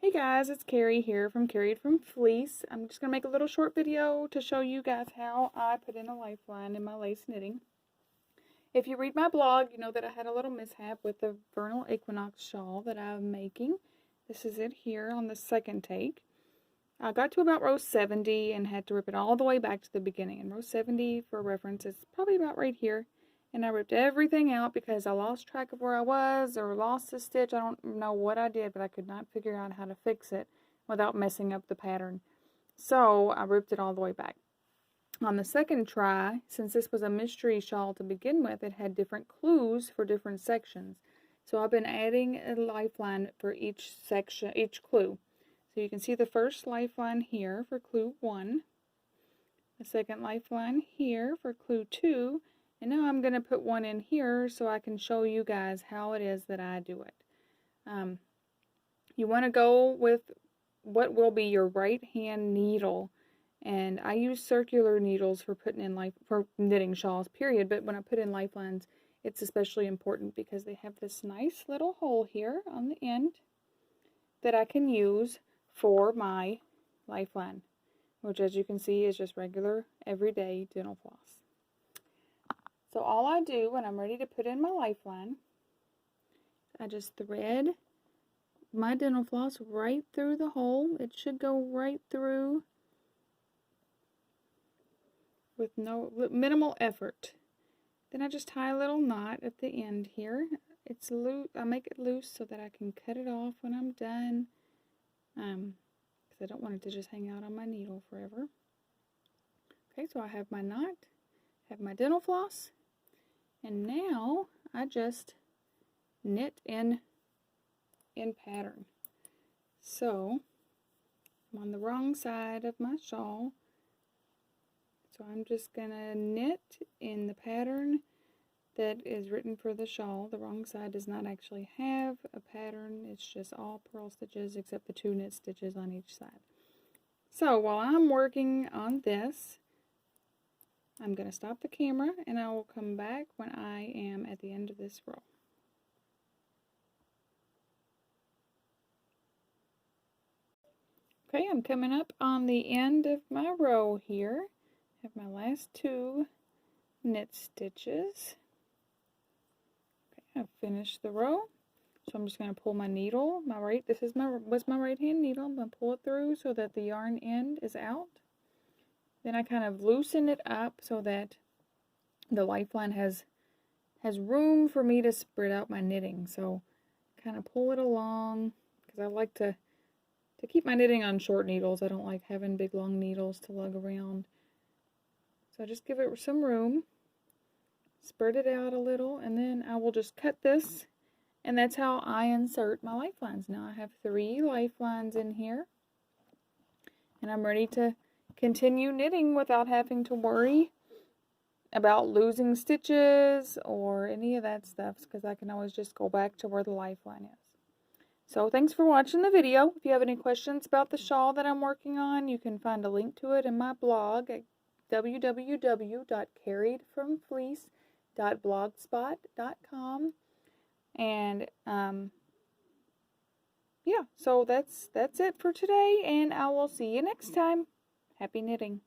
Hey guys, it's Keri here from Keri'd from Fleece. I'm just going to make a little short video to show you guys how I put in a lifeline in my lace knitting. If you read my blog, you know that I had a little mishap with the Vernal Equinox shawl that I'm making. This is it here on the second take. I got to about row 70 and had to rip it all the way back to the beginning. And row 70, for reference, is probably about right here. And I ripped everything out because I lost track of where I was or lost a stitch. I don't know what I did, but I could not figure out how to fix it without messing up the pattern. So I ripped it all the way back. On the second try, since this was a mystery shawl to begin with, it had different clues for different sections. So I've been adding a lifeline for each section, each clue. So you can see the first lifeline here for clue 1, the second lifeline here for clue 2, and now I'm going to put one in here so I can show you guys how it is that I do it. You want to go with what will be your right hand needle, and I use circular needles for putting in for knitting shawls, period, but when I put in lifelines it's especially important because they have this nice little hole here on the end that I can use for my lifeline, which as you can see is just regular everyday dental floss. So all I do when I'm ready to put in my lifeline, I just thread my dental floss right through the hole. It should go right through with minimal effort. Then I just tie a little knot at the end here. It's loose. I make it loose so that I can cut it off when I'm done, because I don't want it to just hang out on my needle forever. Okay, so I have my knot, have my dental floss, and now I just knit in pattern. So I'm on the wrong side of my shawl, so I'm just gonna knit in the pattern that is written for the shawl. The wrong side does not actually have a pattern, it's just all purl stitches except the 2 knit stitches on each side. So while I'm working on this, I'm going to stop the camera and I will come back when I am at the end of this row. Okay, I'm coming up on the end of my row here. I have my last 2 knit stitches. Okay, I've finished the row. So I'm just going to pull my needle, this was my right hand needle. I'm going to pull it through so that the yarn end is out. Then I kind of loosen it up so that the lifeline has room for me to spread out my knitting. So kind of pull it along because I like to keep my knitting on short needles. I don't like having big long needles to lug around. So I just give it some room, spread it out a little, and then I will just cut this, and that's how I insert my lifelines. Now I have 3 lifelines in here, and I'm ready to continue knitting without having to worry about losing stitches or any of that stuff, because I can always just go back to where the lifeline is. So thanks for watching the video. If you have any questions about the shawl that I'm working on, you can find a link to it in my blog at www.keridfromfleece.blogspot.com. And yeah, so that's it for today, and I will see you next time. Happy knitting.